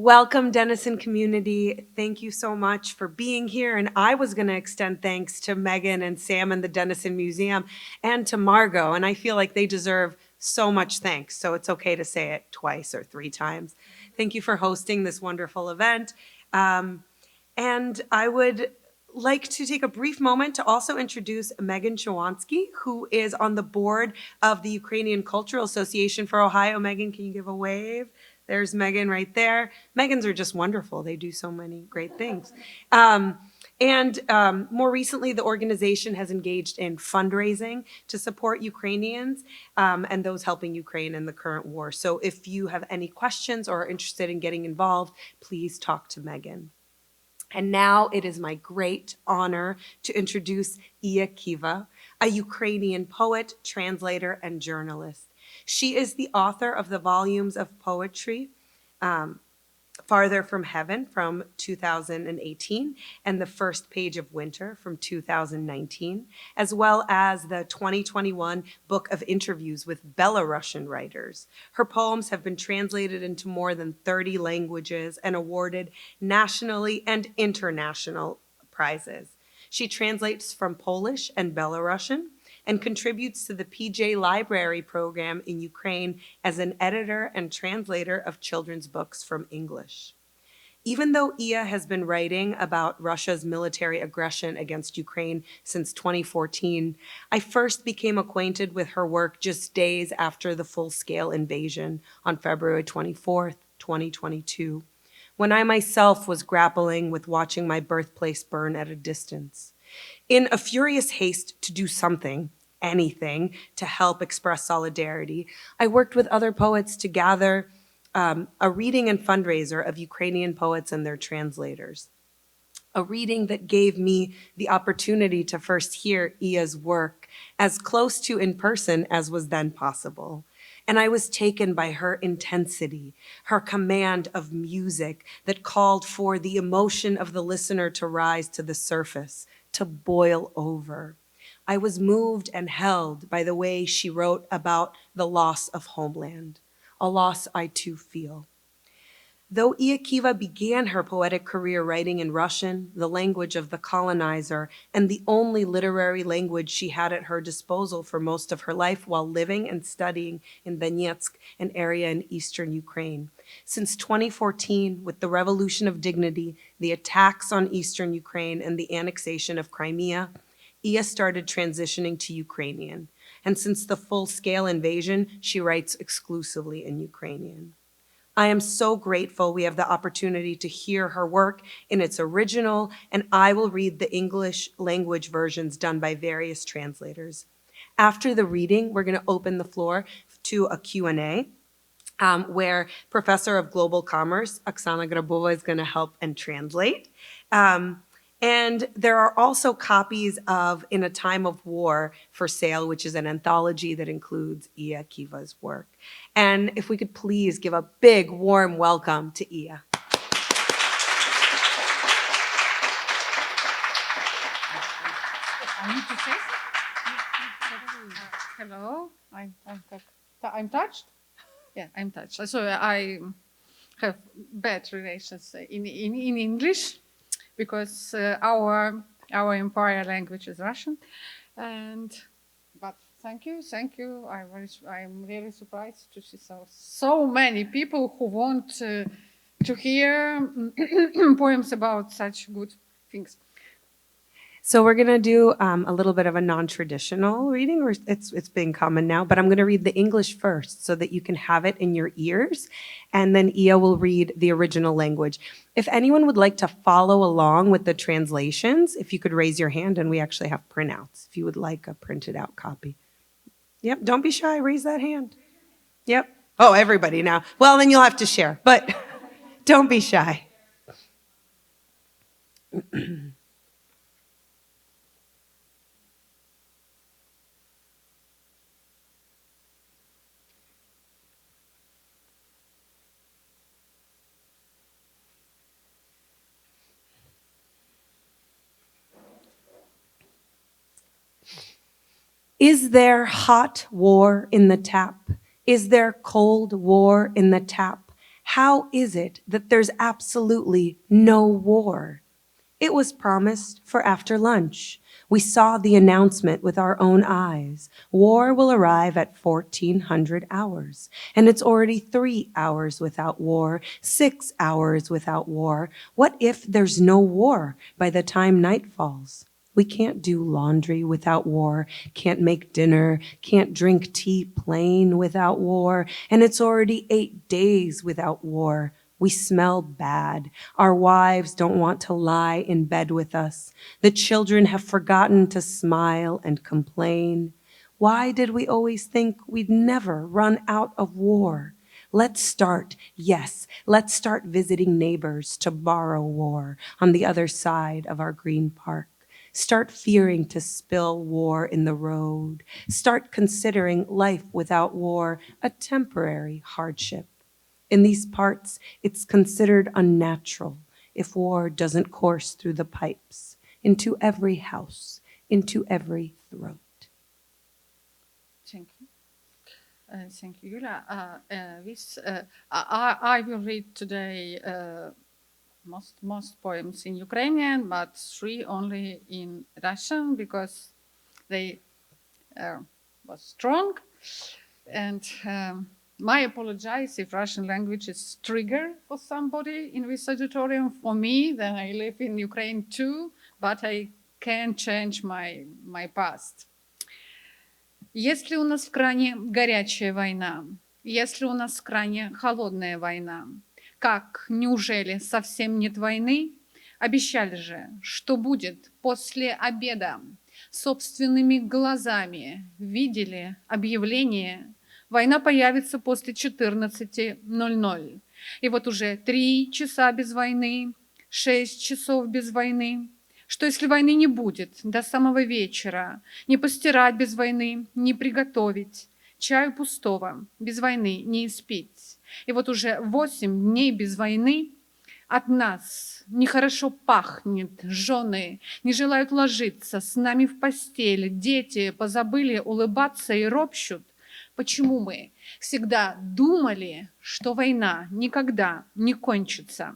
Welcome, Denison community. Thank you so much for being here. And I was going to extend thanks to Megan and Sam and the Denison Museum and to Margot. And I feel like they deserve so much thanks. So it's okay to say it twice or three times. Thank you for hosting this wonderful event. And I would like to take a brief moment to also introduce Megan Chawansky, who is on the board of the Ukrainian Cultural Association for Ohio. Megan, can you give a wave? There's Megan right there. Megans are just wonderful. They do so many great things. More recently, the organization has engaged in fundraising to support Ukrainians and those helping Ukraine in the current war. So if you have any questions or are interested in getting involved, please talk to Megan. And now it is my great honor to introduce Iya Kiva, a Ukrainian poet, translator, and journalist. She is the author of the volumes of poetry, Farther from Heaven from 2018 and The First Page of Winter from 2019, as well as the 2021 book of interviews with Belarusian writers. Her poems have been translated into more than 30 languages and awarded nationally and international prizes. She translates from Polish and Belarusian and contributes to the PJ Library program in Ukraine as an editor and translator of children's books from English. Even though Iya has been writing about Russia's military aggression against Ukraine since 2014, I first became acquainted with her work just days after the full-scale invasion on February 24th, 2022, when I myself was grappling with watching my birthplace burn at a distance. In a furious haste to do something, anything, to help express solidarity, I worked with other poets to gather a reading and fundraiser of Ukrainian poets and their translators. A reading that gave me the opportunity to first hear Iya's work as close to in person as was then possible. And I was taken by her intensity, her command of music that called for the emotion of the listener to rise to the surface, to boil over. I was moved and held by the way she wrote about the loss of homeland, a loss I too feel. Though Iya Kiva began her poetic career writing in Russian, the language of the colonizer, and the only literary language she had at her disposal for most of her life while living and studying in Donetsk, an area in eastern Ukraine. Since 2014, with the Revolution of Dignity, the attacks on eastern Ukraine, and the annexation of Crimea, Iya started transitioning to Ukrainian. And since the full-scale invasion, she writes exclusively in Ukrainian. I am so grateful we have the opportunity to hear her work in its original, and I will read the English language versions done by various translators. After the reading, we're going to open the floor to a Q&A, where Professor of Global Commerce, Oksana Grabova, is going to help and translate. And there are also copies of In a Time of War for sale, which is an anthology that includes Iya Kiva's work. And if we could please give a big, warm welcome to Iya. I need to say hello, I'm touched? Yeah, I'm touched. So I have bad relations in English, because our empire language is Russian, but thank you. I'm really surprised to see so many people who want to hear poems about such good things. So we're going to do a little bit of a non-traditional reading, or it's being common now, but I'm going to read the English first so that you can have it in your ears, and then Iya will read the original language. If anyone would like to follow along with the translations, if you could raise your hand, and we actually have printouts, if you would like a printed out copy. Yep, don't be shy, raise that hand. Yep. Oh, everybody now. Well, then you'll have to share, but don't be shy. Is there hot war in the tap? Is there cold war in the tap? How is it that there's absolutely no war? It was promised for after lunch. We saw the announcement with our own eyes. War will arrive at 1400 hours, and it's already 3 hours without war, 6 hours without war. What if there's no war by the time night falls? We can't do laundry without war, can't make dinner, can't drink tea plain without war, and it's already 8 days without war. We smell bad. Our wives don't want to lie in bed with us. The children have forgotten to smile and complain. Why did we always think we'd never run out of war? Let's start, yes, let's start visiting neighbors to borrow war on the other side of our green park. Start fearing to spill war in the road. Start considering life without war a temporary hardship. In these parts, it's considered unnatural if war doesn't course through the pipes, into every house, into every throat. Thank you. Thank you, Yulia. I will read today most poems in Ukrainian, but 3 only in Russian because they was strong. And my apologize if Russian language is trigger for somebody in this auditorium. For me, then I live in Ukraine too, but I can't change my past. Если у нас в кране горячая война, если у нас в кране холодная война, как, неужели совсем нет войны? Обещали же, что будет после обеда. Собственными глазами видели объявление. Война появится после 14:00. И вот уже 3 часа без войны, 6 часов без войны. Что если войны не будет до самого вечера? Не постирать без войны, не приготовить. Чаю пустого без войны не испить. И вот уже 8 дней без войны. От нас нехорошо пахнет, жены не желают ложиться с нами в постель. Дети позабыли улыбаться и ропщут. Почему мы всегда думали, что война никогда не кончится?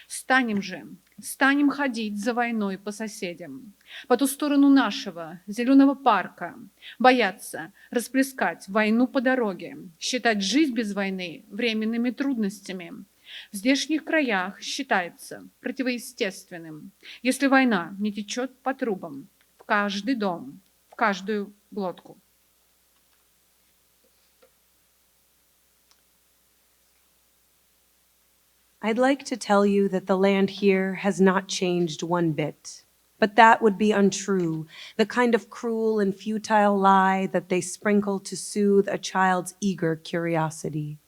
Станем ходить за войной по соседям, по ту сторону нашего зеленого парка, бояться расплескать войну по дороге, считать жизнь без войны временными трудностями. В здешних краях считается противоестественным, если война не течет по трубам в каждый дом, в каждую глотку. I'd like to tell you that the land here has not changed one bit, but that would be untrue, the kind of cruel and futile lie that they sprinkle to soothe a child's eager curiosity.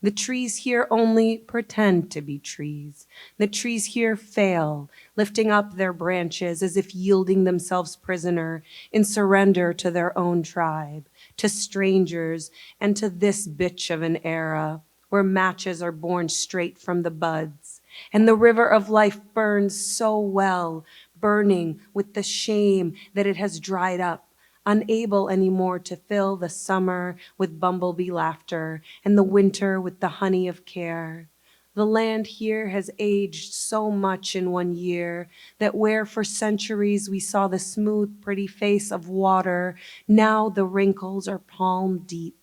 The trees here only pretend to be trees. The trees here fail, lifting up their branches as if yielding themselves prisoner in surrender to their own tribe, to strangers, and to this bitch of an era where matches are born straight from the buds, and the river of life burns so well, burning with the shame that it has dried up, unable anymore to fill the summer with bumblebee laughter and the winter with the honey of care. The land here has aged so much in 1 year that where for centuries we saw the smooth, pretty face of water, now the wrinkles are palm deep.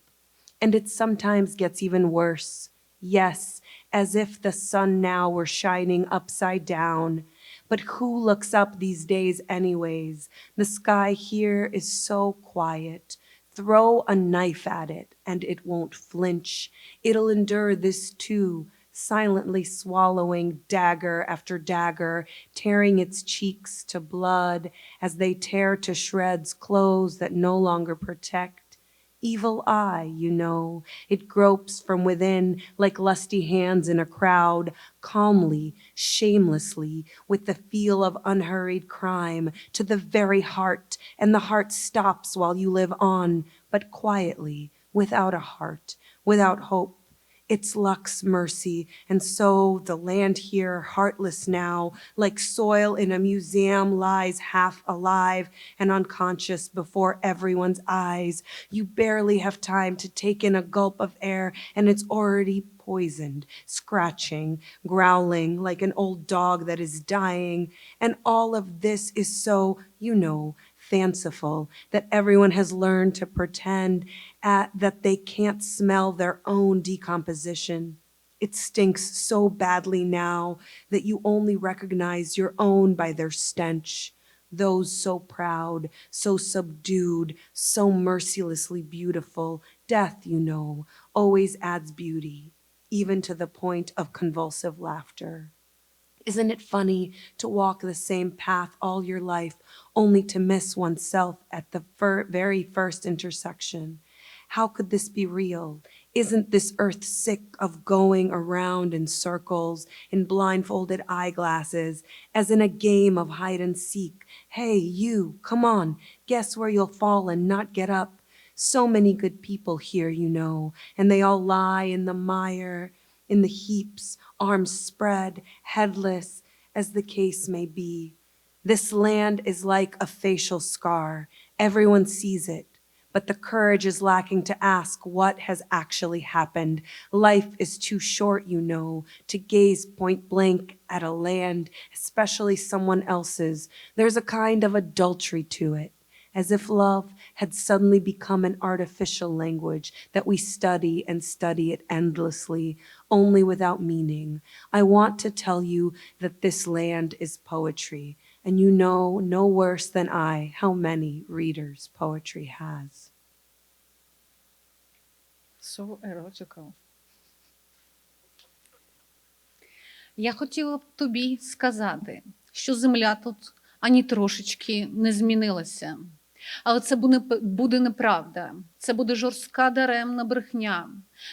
And it sometimes gets even worse. Yes, as if the sun now were shining upside down. But who looks up these days anyways? The sky here is so quiet. Throw a knife at it and it won't flinch. It'll endure this too, silently swallowing dagger after dagger, tearing its cheeks to blood as they tear to shreds clothes that no longer protect. Evil eye, you know, it gropes from within like lusty hands in a crowd, calmly, shamelessly, with the feel of unhurried crime, to the very heart, and the heart stops while you live on, but quietly, without a heart, without hope. It's luck's mercy, and so the land here, heartless now, like soil in a museum, lies half alive and unconscious before everyone's eyes. You barely have time to take in a gulp of air, and it's already poisoned, scratching, growling like an old dog that is dying. And all of this is so, fanciful that everyone has learned to pretend that they can't smell their own decomposition. It stinks so badly now that you only recognize your own by their stench. Those so proud, so subdued, so mercilessly beautiful. Death, always adds beauty, even to the point of convulsive laughter. Isn't it funny to walk the same path all your life, only to miss oneself at the very first intersection? How could this be real? Isn't this earth sick of going around in circles, in blindfolded eyeglasses, as in a game of hide and seek? Hey, you, come on, guess where you'll fall and not get up? So many good people here, and they all lie in the mire, in the heaps, arms spread, headless, as the case may be. This land is like a facial scar. Everyone sees it, but the courage is lacking to ask what has actually happened. Life is too short, to gaze point blank at a land, especially someone else's. There's a kind of adultery to it, as if love had suddenly become an artificial language that we study and study it endlessly, only without meaning. I want to tell you that this land is poetry, and you know no worse than I how many readers poetry has. So erotical. Я хотіла б тобі сказати, що земля тут ані трошечки не змінилася. Але це буде неправда. Це буде жорстка даремна брехня,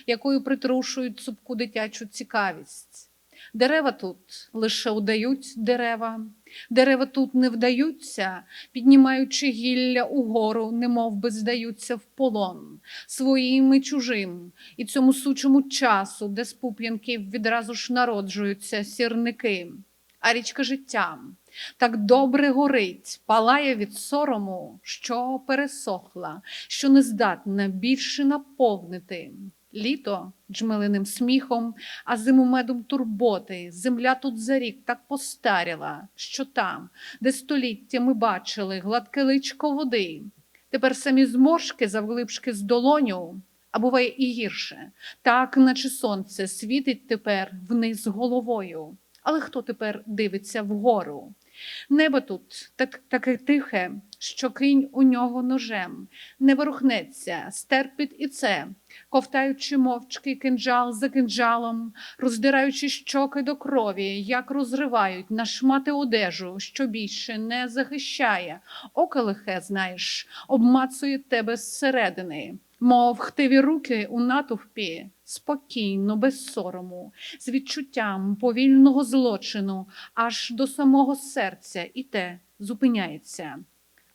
якою притрушують цупку дитячу цікавість. Дерева тут лише удають дерева. Дерева тут не вдаються, піднімаючи гілля угору, немов би здаються в полон своїм і чужим, і цьому сучому часу, де з пуп'янків відразу ж народжуються сірники. А річка життя так добре горить, палає від сорому, що пересохла, що не здатна більше наповнити. Літо джмелиним сміхом, а зиму медом турботи. Земля тут за рік так постаріла, що там, де століття ми бачили гладке личко води, тепер самі зморшки завглибшки з долоню, а буває і гірше, так, наче сонце світить тепер вниз головою. Але хто тепер дивиться вгору? Небо тут таке тихе, що кинь у нього ножем. Не ворухнеться, стерпить і це, ковтаючи мовчки кинджал за кинджалом, роздираючи щоки до крові, як розривають на шмати одежу, що більше не захищає. Око лихе, знаєш, обмацує тебе зсередини. Мов хтиві руки у натовпі, спокійно, без сорому, з відчуттям повільного злочину, аж до самого серця, і те зупиняється.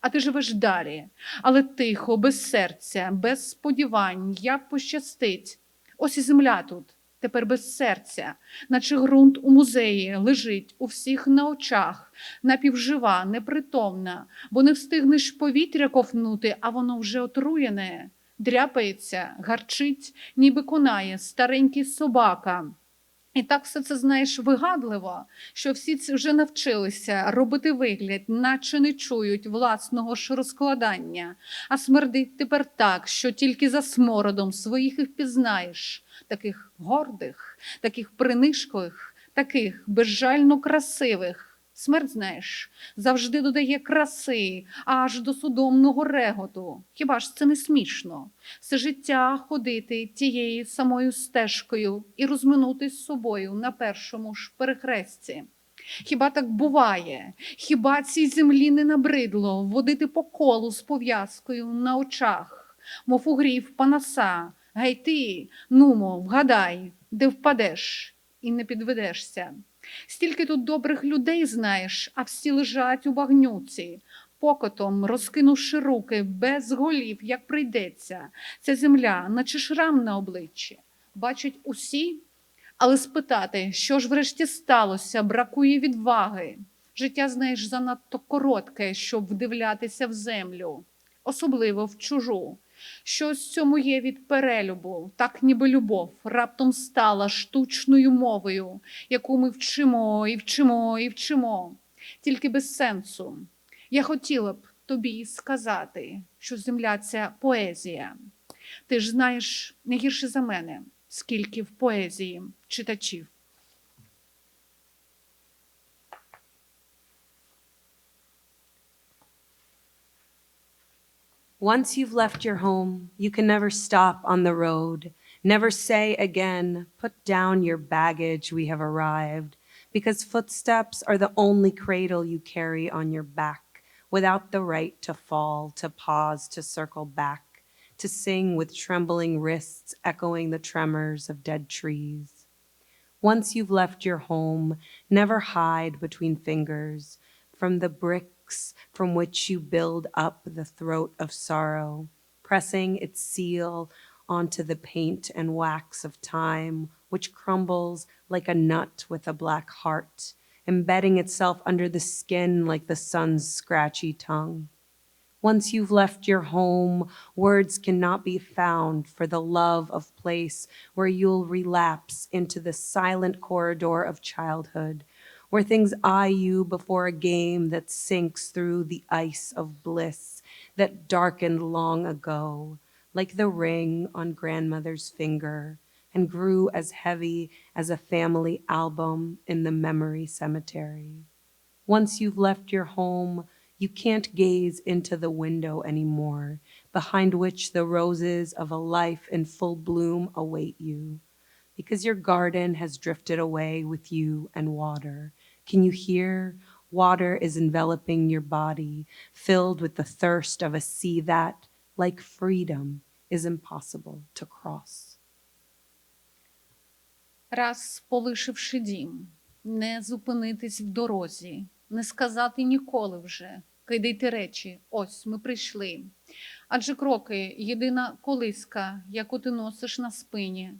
А ти живеш далі, але тихо, без серця, без сподівань, як пощастить. Ось і земля тут, тепер без серця, наче ґрунт у музеї, лежить у всіх на очах, напівжива, непритомна, бо не встигнеш повітря ковтнути, а воно вже отруєне. Дряпається, гарчить, ніби конає старенький собака. І так все це, знаєш, вигадливо, що всі ці вже навчилися робити вигляд, наче не чують власного ж розкладання. А смердить тепер так, що тільки за смородом своїх і впізнаєш. Таких гордих, таких принишклих, таких безжально красивих. Смерть, знаєш, завжди додає краси, аж до судомного реготу. Хіба ж це не смішно? Все життя ходити тією самою стежкою і розминути з собою на першому ж перехресті. Хіба так буває? Хіба цій землі не набридло водити по колу з пов'язкою на очах, мов угрів панаса? Гей ти, нумо, вгадай, де впадеш і не підведешся. Стільки тут добрих людей, знаєш, а всі лежать у багнюці, покотом розкинувши руки, без голів, як прийдеться. Ця земля, наче шрам на обличчі. Бачать усі, але спитати, що ж врешті сталося, бракує відваги. Життя, знаєш, занадто коротке, щоб вдивлятися в землю, особливо в чужу. Щось в цьому є від перелюбу, так ніби любов раптом стала штучною мовою, яку ми вчимо і вчимо і вчимо, тільки без сенсу. Я хотіла б тобі сказати, що земля – це поезія. Ти ж знаєш не гірше за мене, скільки в поезії читачів. Once you've left your home, you can never stop on the road, never say again, put down your baggage, we have arrived, because footsteps are the only cradle you carry on your back, without the right to fall, to pause, to circle back, to sing with trembling wrists echoing the tremors of dead trees. Once you've left your home, never hide between fingers from the bricks from which you build up the throat of sorrow, pressing its seal onto the paint and wax of time, which crumbles like a nut with a black heart, embedding itself under the skin like the sun's scratchy tongue. Once you've left your home, words cannot be found for the love of place where you'll relapse into the silent corridor of childhood, where things eye you before a game that sinks through the ice of bliss that darkened long ago, like the ring on grandmother's finger, and grew as heavy as a family album in the memory cemetery. Once you've left your home, you can't gaze into the window anymore, behind which the roses of a life in full bloom await you, because your garden has drifted away with you and water. Can you hear? Water is enveloping your body, filled with the thirst of a sea that, like freedom, is impossible to cross. Раз полишивши дім, не зупинитись в дорозі, не сказати ніколи вже, кидайте речі, ось ми прийшли. Адже кроки – єдина колиска, яку ти носиш на спині,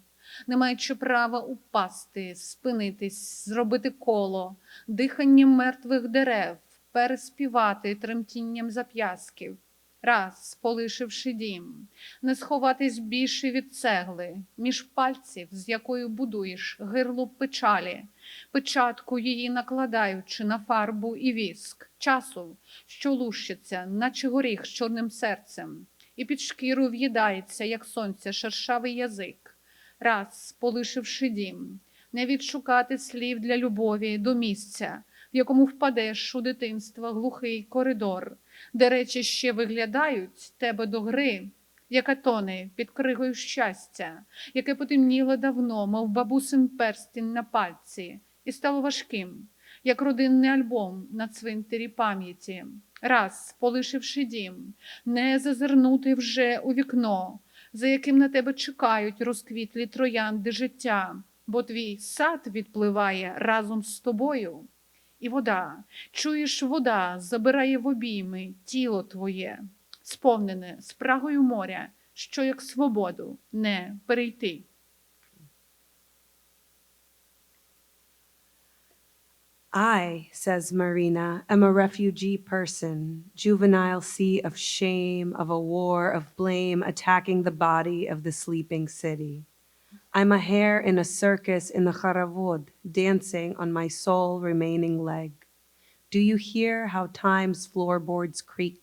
не маючи права упасти, спинитись, зробити коло, диханням мертвих дерев, переспівати тремтінням зап'ясків. Раз, полишивши дім, не сховатись більше від цегли, між пальців, з якою будуєш гирло печалі, печатку її накладаючи на фарбу і віск, часу, що лущиться, наче горіх з чорним серцем, і під шкіру в'їдається, як сонця, шершавий язик. Раз, полишивши дім, не відшукати слів для любові до місця, в якому впадеш у дитинства глухий коридор, де речі ще виглядають тебе до гри, яка тоне під кригою щастя, яке потемніло давно, мов бабусин перстень на пальці, і стало важким, як родинний альбом на цвинтарі пам'яті. Раз, полишивши дім, не зазирнути вже у вікно, за яким на тебе чекають розквітлі троянди життя, бо твій сад відпливає разом з тобою. І вода, чуєш, вода забирає в обійми тіло твоє, сповнене спрагою моря, що як свободу не перейти. I, says Marina, am a refugee person, juvenile sea of shame, of a war of blame attacking the body of the sleeping city. I'm a hare in a circus in the Kharavod, dancing on my sole remaining leg. Do you hear how time's floorboards creak?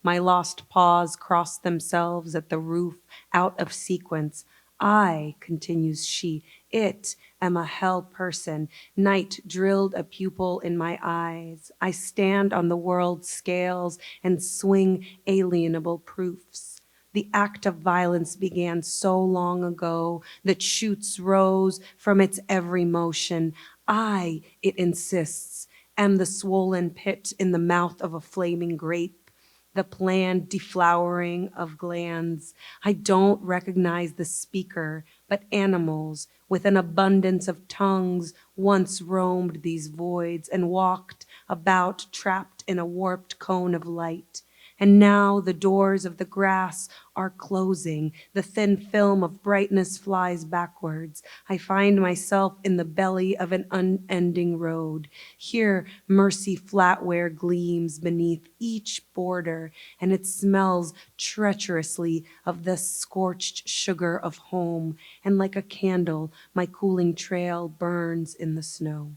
My lost paws cross themselves at the roof, out of sequence. I, continues she, it am a hell person. Night drilled a pupil in my eyes. I stand on the world's scales and swing alienable proofs. The act of violence began so long ago that shoots rose from its every motion. I, it insists, am the swollen pit in the mouth of a flaming grape, the planned deflowering of glands. I don't recognize the speaker, but animals with an abundance of tongues once roamed these voids and walked about trapped in a warped cone of light. And now the doors of the grass are closing. The thin film of brightness flies backwards. I find myself in the belly of an unending road. Here, mercy flatware gleams beneath each border, and it smells treacherously of the scorched sugar of home, and like a candle, my cooling trail burns in the snow.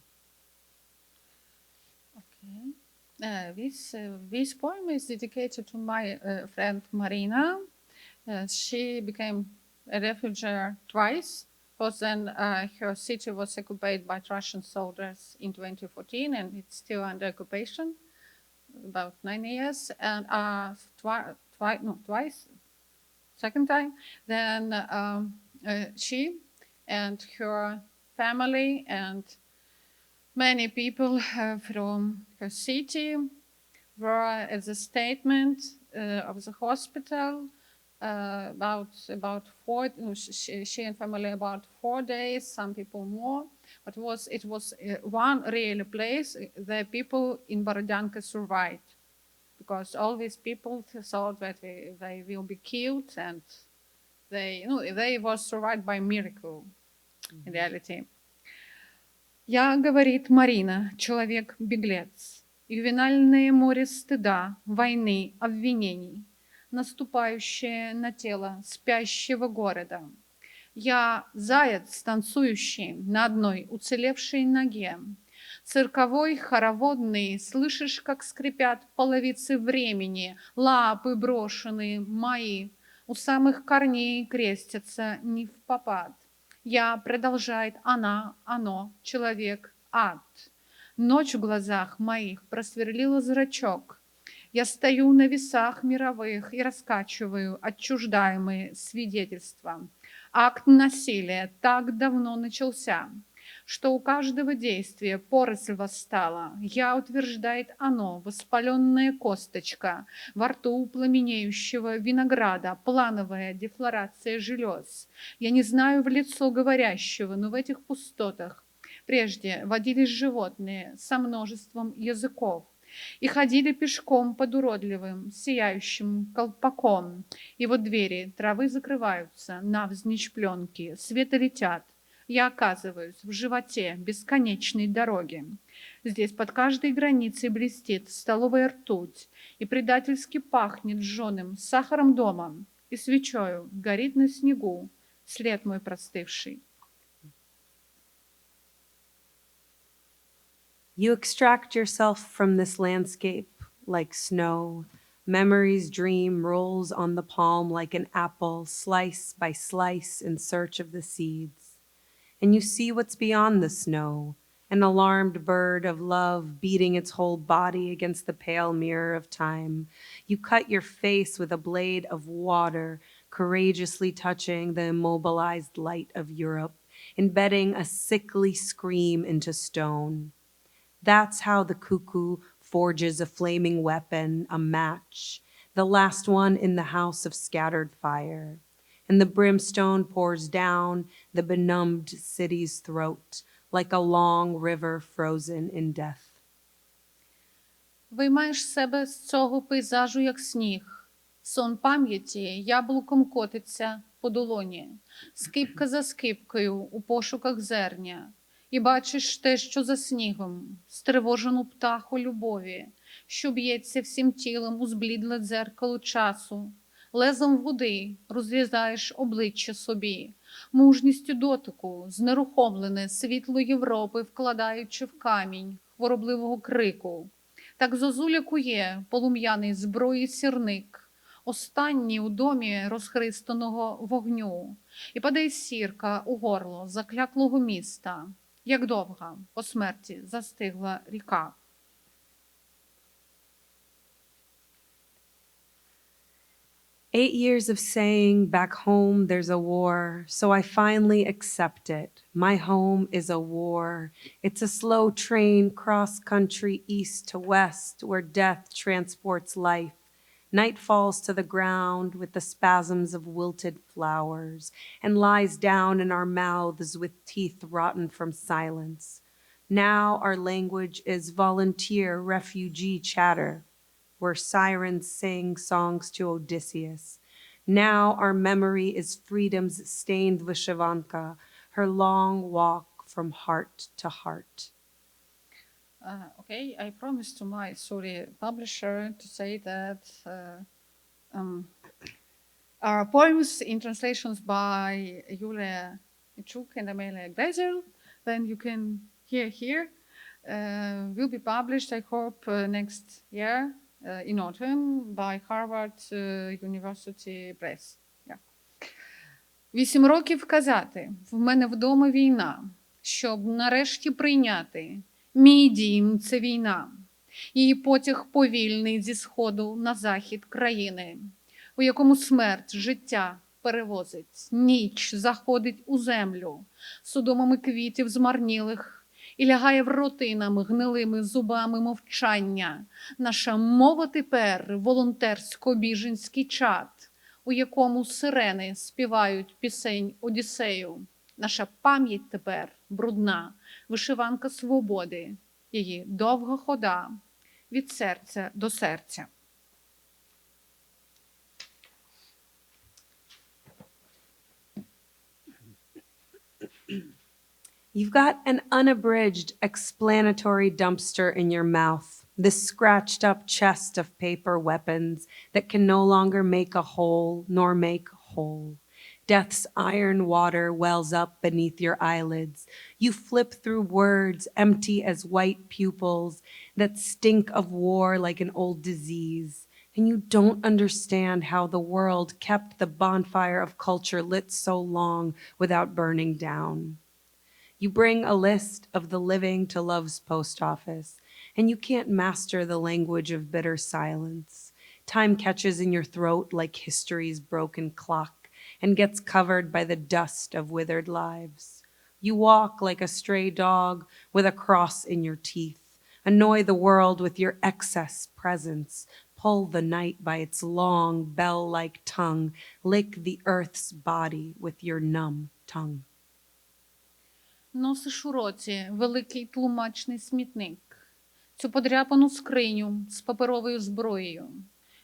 Okay. This poem is dedicated to my friend Marina. She became a refugee twice, because then her city was occupied by Russian soldiers in 2014, and it's still under occupation, about 9 years. And twice, second time, then she and her family and many people from her city were at the statement of the hospital about four. She and family about 4 days. Some people more, but it was one real place the people in Borodyanka survived, because all these people thought that they will be killed, and they was survived by miracle in reality. Я, говорит Марина, человек-беглец, ювенальное море стыда, войны, обвинений, наступающее на тело спящего города. Я заяц, танцующий на одной уцелевшей ноге. Цирковой, хороводный, слышишь, как скрипят половицы времени, лапы брошенные мои, у самых корней крестятся не впопад. Я, продолжает она, оно, человек, ад. Ночь в глазах моих просверлила зрачок. Я стою на весах мировых и раскачиваю отчуждаемые свидетельства. Акт насилия так давно начался, что у каждого действия поросль восстала. Я, утверждает оно, воспаленная косточка, во рту пламенеющего винограда, плановая дефлорация желез. Я не знаю в лицо говорящего, но в этих пустотах прежде водились животные со множеством языков и ходили пешком под уродливым, сияющим колпаком. И вот двери травы закрываются, навзничь пленки, света летят. Я оказываюсь в животе бесконечной дороги. Здесь под каждой границей блестит столовая ртуть, и предательски пахнет жженым сахаром дома, и свечою горит на снегу след мой простывший. You extract yourself from this landscape like snow. Memory's dream rolls on the palm like an apple, slice by slice in search of the seeds. And you see what's beyond the snow, an alarmed bird of love beating its whole body against the pale mirror of time. You cut your face with a blade of water, courageously touching the immobilized light of Europe, embedding a sickly scream into stone. That's how the cuckoo forges a flaming weapon, a match, the last one in the house of scattered fire. And the brimstone pours down the benumbed city's throat like a long river frozen in death. Виймаєш себе з цього пейзажу, як сніг. Сон пам'яті яблуком котиться по долоні, скипка за скипкою у пошуках зерня. І бачиш те, що за снігом, стривожену птаху любові, що б'ється всім тілом у зблідле дзеркало часу. Лезом води розрізаєш обличчя собі, мужністю дотику, знерухомлене світло Європи, вкладаючи в камінь хворобливого крику. Так зозуля кує полум'яний зброї сірник, останній у домі розхристаного вогню, і падає сірка у горло закляклого міста, як довга по смерті застигла ріка. Eight years of saying back home there's a war, so I finally accept it. My home is a war. It's a slow train cross-country east to west where death transports life. Night falls to the ground with the spasms of wilted flowers and lies down in our mouths with teeth rotten from silence. Now our language is volunteer refugee chatter. where sirens sing songs to Odysseus. Now our memory is freedom's stained Vyshivanka, her long walk from heart to heart. Okay, I promised to my publisher to say that our poems in translations by Yulia Ichuk and Amelia Greiser, then you can hear here, will be published, I hope, next year in autumn by Harvard University Press. Yeah. 8 років казати, в мене вдома війна, щоб нарешті прийняти, мій дім – це війна. Її потяг повільний зі сходу на захід країни, у якому смерть життя перевозить, ніч заходить у землю, судомами квітів змарнілих і лягає в роти нам гнилими зубами мовчання. Наша мова тепер волонтерсько-біженський чад, у якому сирени співають пісень Одіссею. Наша пам'ять тепер брудна, вишиванка свободи, її довга хода від серця до серця. You've got an unabridged explanatory dumpster in your mouth, this scratched up chest of paper weapons that can no longer make a hole nor make whole. Death's iron water wells up beneath your eyelids. You flip through words empty as white pupils that stink of war like an old disease. And you don't understand how the world kept the bonfire of culture lit so long without burning down. You bring a list of the living to love's post office, and you can't master the language of bitter silence. Time catches in your throat like history's broken clock and gets covered by the dust of withered lives. You walk like a stray dog with a cross in your teeth, annoy the world with your excess presence, pull the night by its long bell-like tongue, lick the earth's body with your numb tongue. Носиш у роті великий тлумачний смітник, цю подряпану скриню з паперовою зброєю,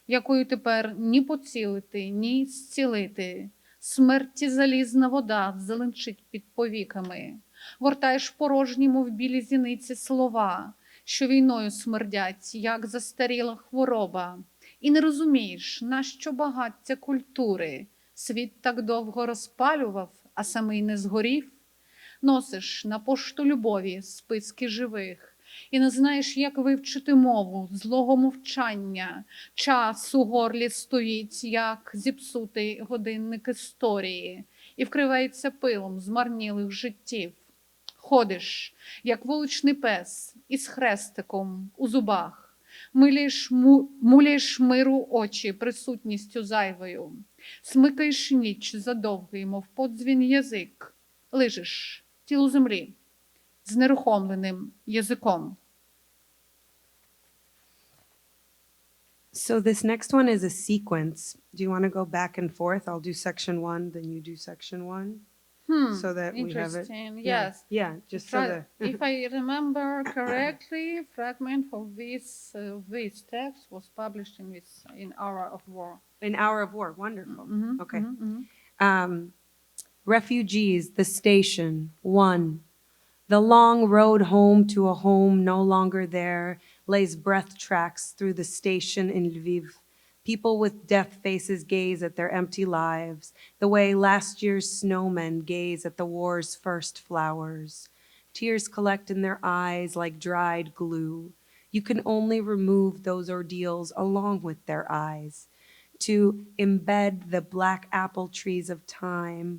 якою тепер ні поцілити, ні зцілити. Смерті залізна вода зеленчить під повіками. Вортаєш порожні, мов білі зіниці, слова, що війною смердять, як застаріла хвороба. І не розумієш, нащо багаття культури світ так довго розпалював, а самий не згорів. Носиш на пошту любові списки живих і не знаєш, як вивчити мову злого мовчання. Час у горлі стоїть, як зіпсутий годинник історії, і вкривається пилом змарнілих життів. Ходиш, як вуличний пес, із хрестиком у зубах, муляєш миру очі присутністю зайвою, смикаєш ніч за довгий, мов подзвін язик, лижеш тілу землі з нерухомленим язиком. So this next one is a sequence. Do you want to go back and forth? I'll do section 1, then you do section 1. So that we have it. Interesting, Yeah. yes. Yeah, just so that. If I remember correctly, fragment of this text was published in Hour of War. An Hour of War, wonderful. Mhm, Okay. mhm, mhm. Refugees, the station, 1. The long road home to a home no longer there lays breath tracks through the station in Lviv. People with death faces gaze at their empty lives, the way last year's snowmen gaze at the war's first flowers. Tears collect in their eyes like dried glue. You can only remove those ordeals along with their eyes, to embed the black apple trees of time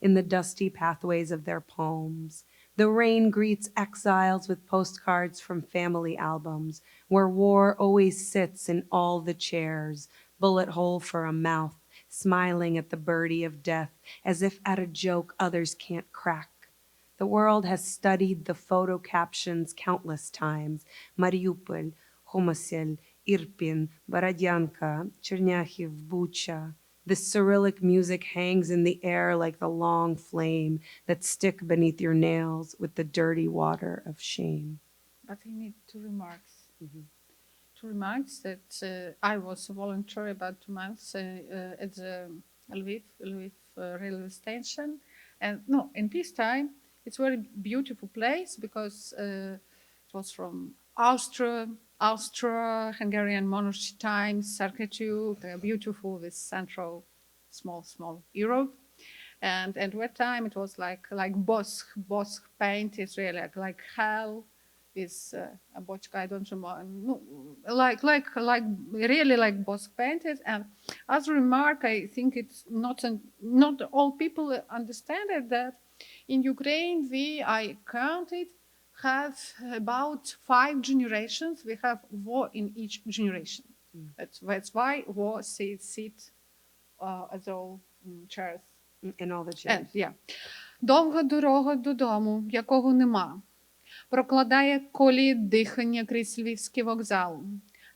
in the dusty pathways of their palms. The rain greets exiles with postcards from family albums, where war always sits in all the chairs, bullet hole for a mouth, smiling at the birdie of death, as if at a joke others can't crack. The world has studied the photo captions countless times. Mariupol, Homosel, Irpin, Borodyanka, Chernihiv, Bucha. The Cyrillic music hangs in the air like the long flame that stick beneath your nails with the dirty water of shame. But I need 2 remarks. remark that I was a volunteer about 2 months at the Lviv railway station. And no, in peacetime, it's a very beautiful place because it was from Austro-Hungarian monarchy times, architecture, beautiful with central, small Europe. And at that time, it was like Bosque paint. It's really like hell with a bochka. I don't remember. No, like really like Bosque painted. And as a remark, I think it's not all people understand it, that in Ukraine I counted have about 5 generations. We have war in each generation. That's why war sit as all chairs. In all the chairs. Yeah. Довга дорога додому, якого нема. Прокладає колії дихання крізь Львівський вокзал.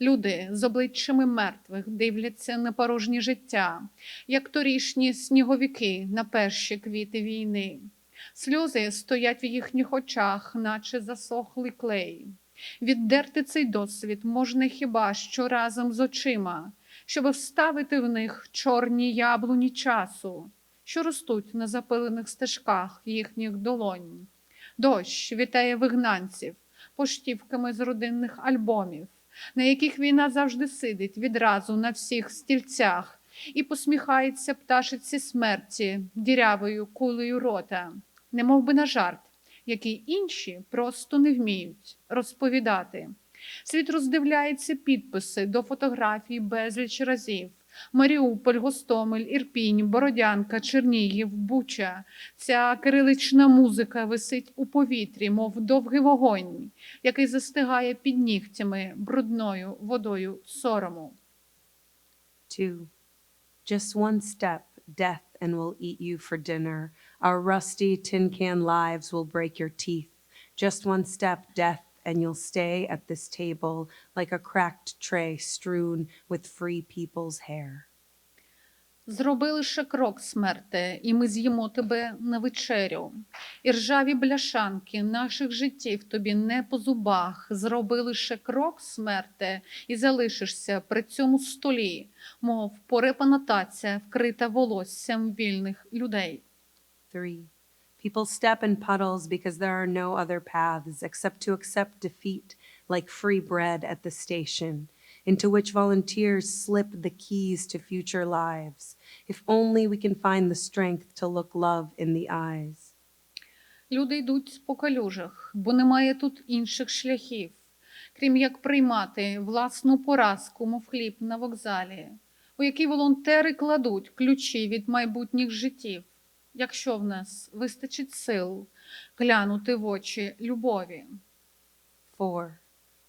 Люди з обличчями мертвих дивляться на порожнє життя, як торішні сніговики на перші квіти війни. Сльози стоять в їхніх очах, наче засохлий клей. Віддерти цей досвід можна хіба що разом з очима, щоб вставити в них чорні яблуні часу, що ростуть на запилених стежках їхніх долонь. Дощ вітає вигнанців поштівками з родинних альбомів, на яких війна завжди сидить відразу на всіх стільцях і посміхається пташиці смерті дірявою кулею рота, немов би на жарт, який інші просто не вміють розповідати. Світ роздивляється підписи до фотографій безліч разів. Маріуполь, Гостомель, Ірпінь, Бородянка, Чернігів, Буча. Ця кирилична музика висить у повітрі, мов довгий вогонь, який застигає під нігтями брудною водою сорому. 2. Just one step, death, and we'll eat you for dinner. Our rusty tin can lives will break your teeth. Just one step, death, and you'll stay at this table like a cracked tray strewn with free people's hair. Зроби лише крок, смерте, і ми з'їмо тебе на вечерю. І ржаві бляшанки наших життів тобі не по зубах. Зроби лише крок, смерте, і залишишся при цьому столі, мов порепана таця, вкрита волоссям вільних людей. 3. People step in puddles because there are no other paths except to accept defeat like free bread at the station, into which volunteers slip the keys to future lives, if only we can find the strength to look love in the eyes. Люди йдуть по калюжах, бо немає тут інших шляхів, крім як приймати власну поразку, мов хліб на вокзалі, у який волонтери кладуть ключі від майбутніх життів, якщо в нас вистачить сил глянути в очі любові. 4.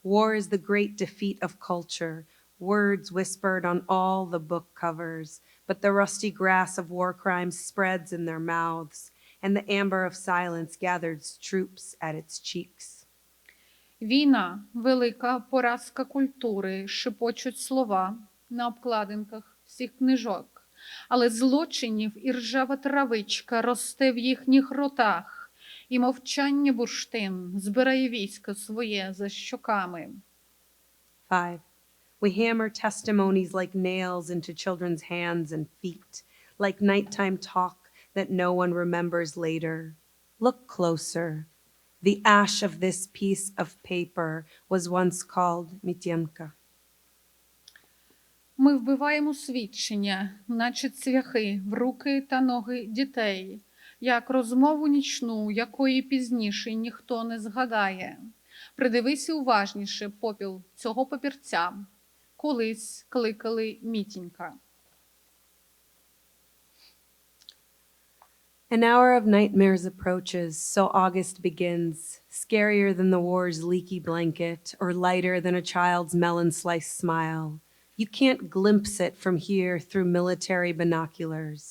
War is the great defeat of culture, words whispered on all the book covers, but the rusty grass of war crimes spreads in their mouths, and the amber of silence gathers troops at its cheeks. Війна – велика поразка культури, шепочуть слова на обкладинках всіх книжок, але злочинів і ржава травичка росте в їхніх ротах, і мовчання бурштин збирає військо своє за щоками. 5. We hammer testimonies like nails into children's hands and feet, like nighttime talk that no one remembers later. Look closer. The ash of this piece of paper was once called Mityenka. Ми вбиваємо свідчення, наче цвяхи, в руки та ноги дітей, як розмову нічну, якої пізніше ніхто не згадає. Придивися уважніше попіл цього папірця. Колись кликали Мітінька. An hour of nightmares approaches, so August begins, scarier than the war's leaky blanket or lighter than a child's melon-sliced smile. You can't glimpse it from here through military binoculars.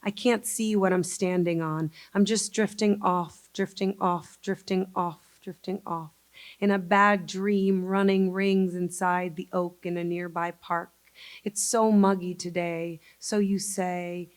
I can't see what I'm standing on. I'm just drifting off, drifting off, drifting off, drifting off. In a bad dream, running rings inside the oak in a nearby park. It's so muggy today, so you say,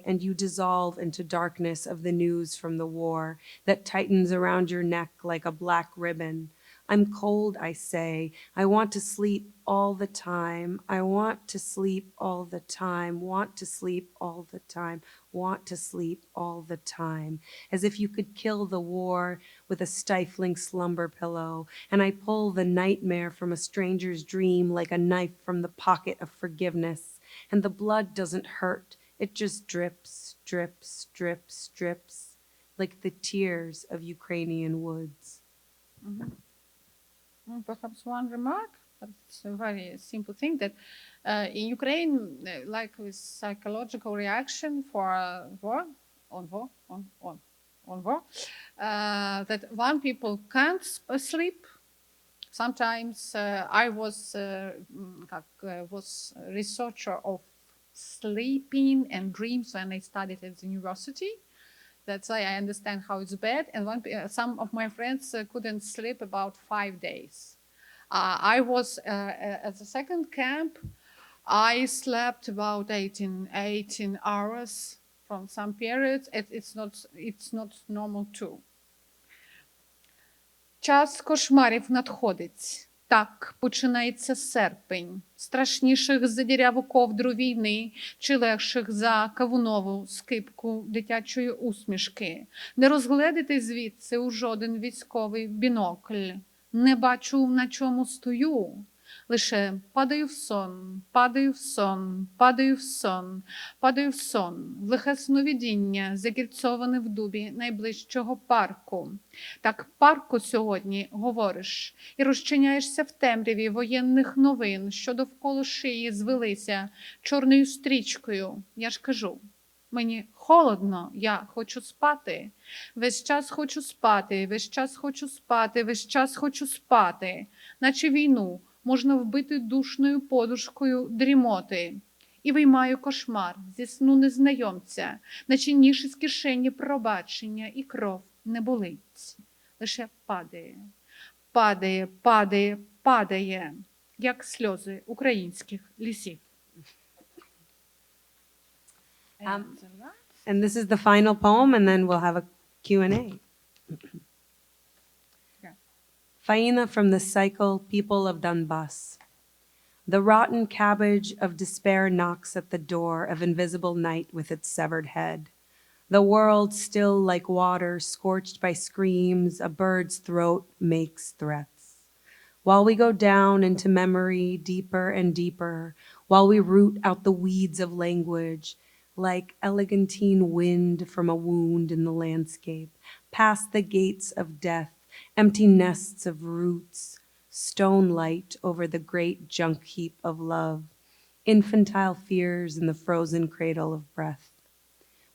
and you dissolve into darkness of the news from the war that tightens around your neck like a black ribbon. I'm cold, I say. I want to sleep all the time. I want to sleep all the time. Want to sleep all the time. Want to sleep all the time. As if you could kill the war with a stifling slumber pillow. And I pull the nightmare from a stranger's dream like a knife from the pocket of forgiveness. And the blood doesn't hurt. It just drips, drips, drips, drips, like the tears of Ukrainian woods. Perhaps one remark, but it's a very simple thing that in Ukraine, like with psychological reaction for war, on war, on war, that one people can't sleep. Sometimes I was was a researcher of sleeping and dreams when I studied at the university. That's why I understand how it's bad. And some of my friends couldn't sleep about 5 days. I was at the second camp. I slept about 18 hours from some periods. It's not normal too. Час кошмарів надходить. Так починається серпень, страшніших за діряву ковдру війни, чи легших за кавунову скипку дитячої усмішки. Не розгледити звідси у жоден військовий бінокль. Не бачу, на чому стою. Лише падаю в сон, падаю в сон, падаю в сон, падаю в сон, в лихе сновидіння, закільцоване в дубі найближчого парку. Так парку сьогодні говориш і розчиняєшся в темряві воєнних новин, що довкола шиї звелися чорною стрічкою. Я ж кажу, мені холодно, я хочу спати. Весь час хочу спати, весь час хочу спати, весь час хочу спати. Наче війну можна вбити душною подушкою дрімоти. І виймаю кошмар зі сну незнайомця, наче ніж із кишені пробачення, і кров не болить. Лише падає, падає, падає, падає, як сльози українських лісів. And this is the final poem, and then we'll have a Q&A. Faina from the cycle People of Donbass. The rotten cabbage of despair knocks at the door of invisible night with its severed head. The world still like water, scorched by screams, a bird's throat makes threats. While we go down into memory deeper and deeper, while we root out the weeds of language, like elegantine wind from a wound in the landscape, past the gates of death, empty nests of roots, stone light over the great junk heap of love, infantile fears in the frozen cradle of breath.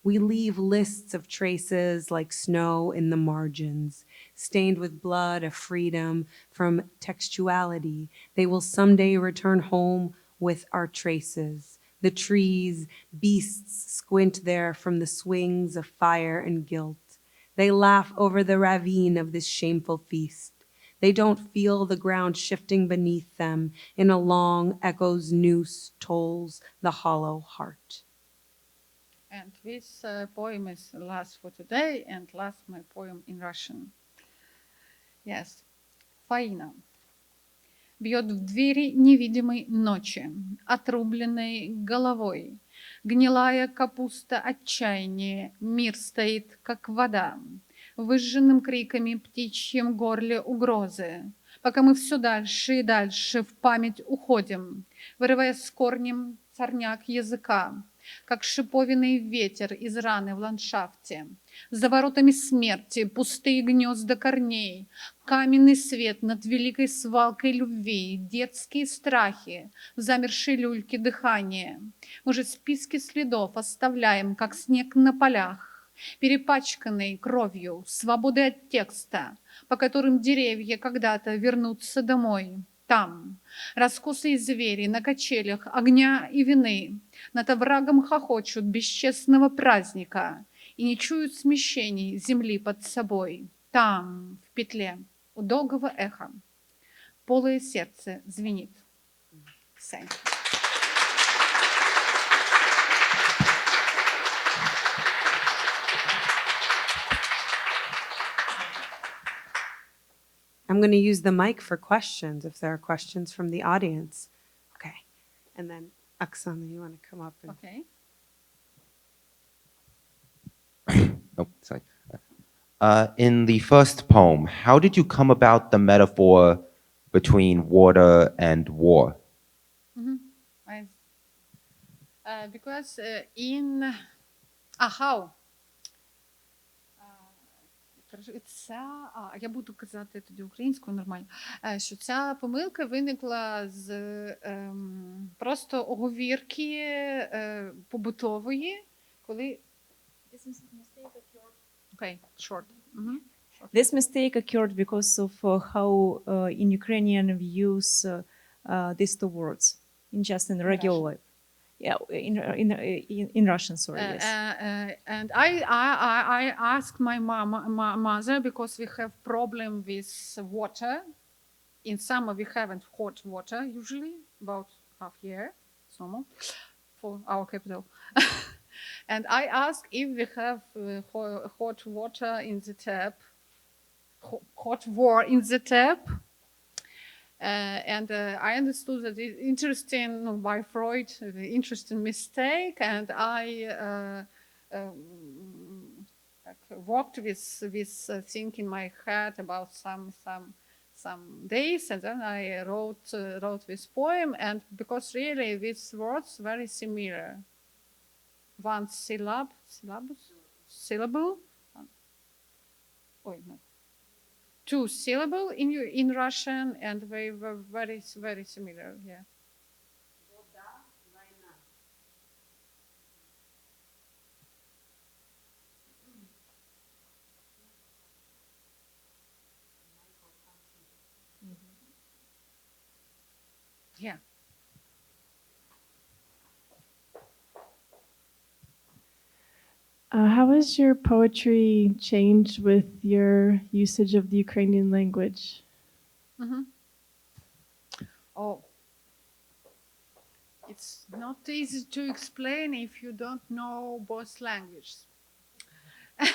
We leave lists of traces like snow in the margins, stained with blood of freedom from textuality. They will someday return home with our traces. The trees, beasts squint there from the swings of fire and guilt. They laugh over the ravine of this shameful feast. They don't feel the ground shifting beneath them. In a long echo's noose tolls the hollow heart. And this poem is last for today, and last my poem in Russian. Yes. Faina. Бьет в двери невидимой ночи, отрубленной головой. Гнилая капуста отчаяния, мир стоит, как вода. Выжженным криками птичьем горле угрозы. Пока мы все дальше и дальше в память уходим, вырывая с корнем сорняк языка, как шиповинный ветер из раны в ландшафте. За воротами смерти пустые гнезда корней, каменный свет над великой свалкой любви, детские страхи, в замершей люльке дыхания. Мы же списки следов оставляем, как снег на полях, перепачканный кровью, свободой от текста, по которым деревья когда-то вернутся домой. Там раскосые звери на качелях огня и вины над оврагом хохочут бесчестного праздника и не чуют смещений земли под собой. Там, в петле, у долгого эха, полое сердце звенит. Thank you. I'm going to use the mic for questions if there are questions from the audience. Okay. And then, Oksana, you want to come up? And... Okay. Oh, sorry. In the first poem, how did you come about the metaphor between water and war? Because in how? Я буду казати тоді українською нормально, що ця помилка виникла з просто оговірки побутової, коли... Okay, short. This mistake occurred because of how in Ukrainian we use these two words in just in regular life. Yeah, in Russian, sorry. Yes. And I asked my mother because we have problem with water. In summer we haven't hot water usually, about half year, it's normal for our capital. And I asked if we have hot water in the tap, hot war in the tap. And I understood that it's interesting by Freud, the interesting mistake, and I worked with this thing in my head about some days, and then I wrote this poem. And because really these words very similar, one syllable. Oh, no. Two syllable in Russian, and they were very, very similar. Yeah. Yeah. How has your poetry changed with your usage of the Ukrainian language? Oh, it's not easy to explain if you don't know both languages. And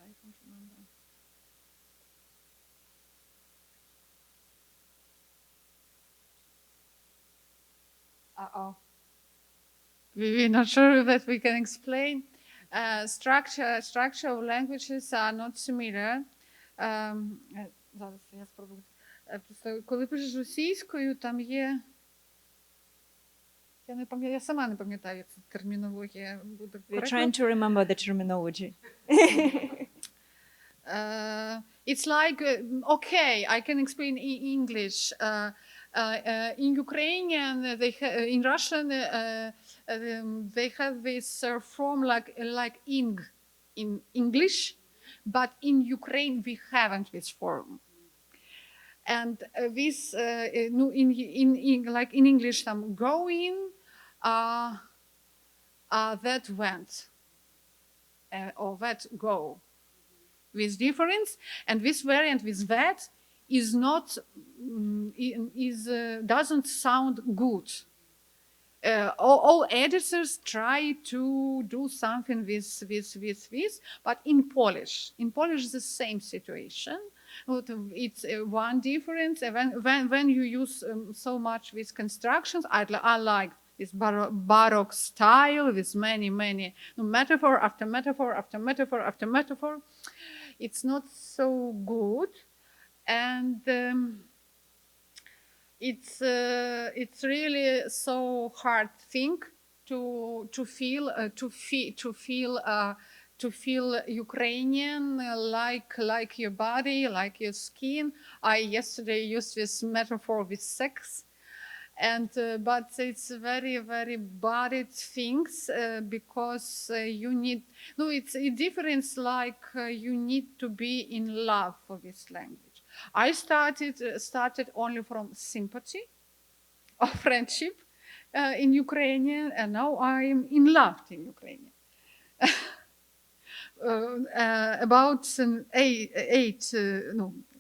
I don't remember. We're not sure that we can explain. Structure of languages are not similar. Зараз я спробую. Просто коли пишеш російською, там є... Я сама не пам'ятаю, як ця термінологія буде We're коректно. trying to remember the terminology. It's like, okay, I can explain in English. In Ukrainian, in Russian, they have this form like ing in English, but in Ukraine we haven't this form. And this, like in English, going, that went, or that go. With difference, and this variant with that is not doesn't sound good. All editors try to do something with this, but in Polish the same situation. It's one difference. When you use so much with constructions, I like this Baroque style with many metaphor after metaphor after metaphor after metaphor. It's not so good, and it's really so hard thing to feel Ukrainian like your body, like your skin. I yesterday used this metaphor with sex. And but it's very buried things because you need it's a difference like you need to be in love for this language. I started only from sympathy or friendship in Ukrainian, and now I'm in love in Ukrainian. About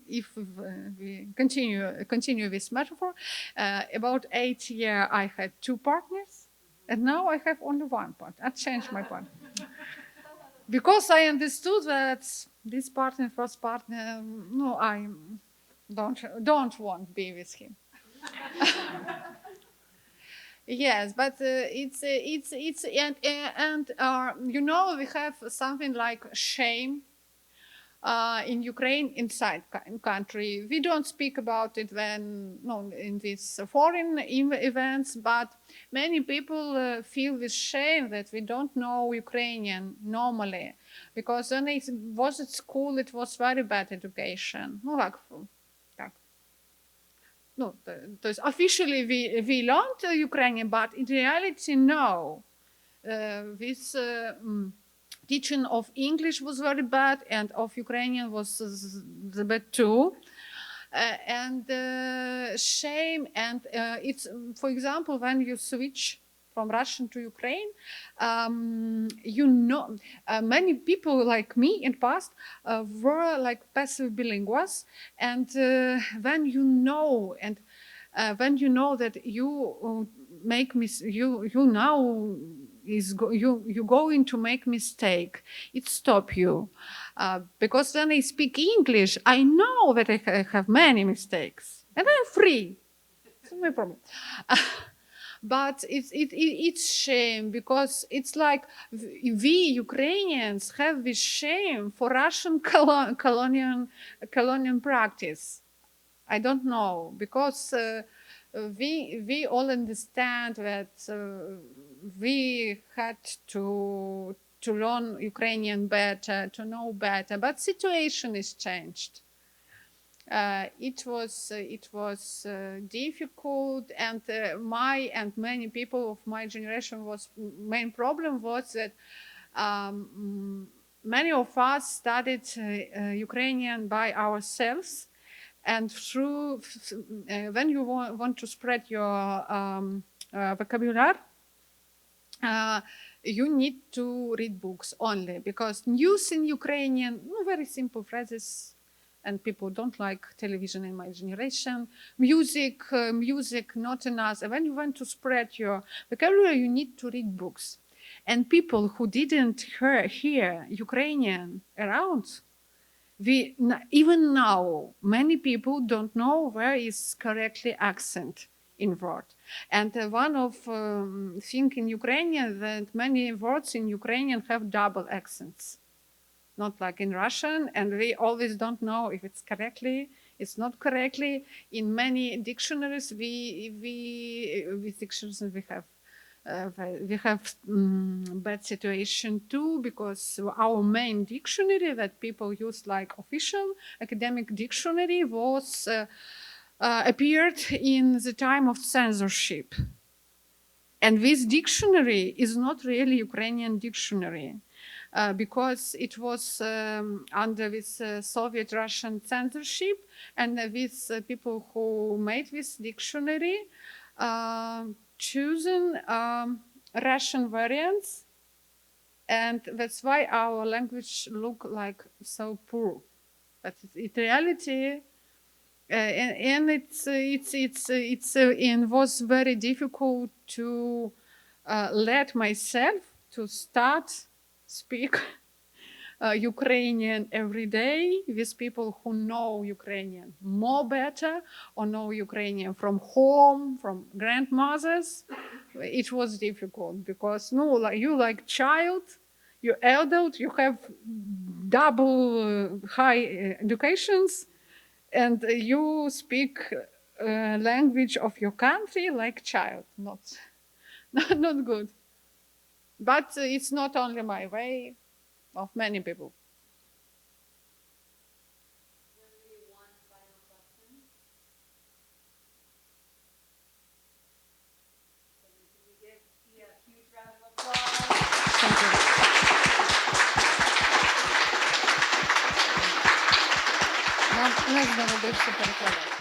if we continue this metaphor, about 8 years I had 2 partners, and now I have only one partner. I changed my partner. because I understood that this partner, first partner, no, I don't want to be with him. Yes, but it's and you know, we have something like shame in Ukraine inside country. We don't speak about it when in these foreign events, but many people feel with shame that we don't know Ukrainian normally, because when I was at school, it was very bad education. No, officially we learned Ukrainian, but in reality, no. This teaching of English was very bad, and of Ukrainian was bad too. And shame, and it's, for example, when you switch from Russian to Ukraine, you know, many people like me in past were like passive bilinguals, and when you know, and when you know that you make you now you're going to make mistake, it stop you, because when I speak English, I know that I have many mistakes, and I'm free. It's no problem. But it's shame, because it's like we Ukrainians have this shame for Russian colonial practice. I don't know, because we all understand that we had to learn Ukrainian better, to know better, but situation is changed. It was difficult, and my and many people of my generation main problem was that many of us studied Ukrainian by ourselves, and through when you want to spread your vocabulary, you need to read books only, because news in Ukrainian, very simple phrases, and people don't like television in my generation. Music not enough. When you want to spread your vocabulary, you need to read books. And people who didn't hear Ukrainian around, even now, many people don't know where is correctly accent in word. And one of thing in Ukrainian, that many words in Ukrainian have double accents, not like in Russian, and we always don't know if it's correctly, it's not correctly. In many dictionaries, with dictionaries we have bad situation too, because our main dictionary that people use, like official academic dictionary, was appeared in the time of censorship. And this dictionary is not really Ukrainian dictionary. Because it was under this Soviet Russian censorship, and with people who made this dictionary choosing Russian variants, and that's why our language look like so poor. But in reality, and it was very difficult to let myself to start speak Ukrainian every day with people who know Ukrainian more better, or know Ukrainian from home, from grandmothers. It was difficult, because you like child, you're adult, you have double high educations, and you speak language of your country like child. Not good. But it's not only my way, of many people. One final question. Can we give Iya a huge round of applause? Thank you. Нам знову більше перекладати.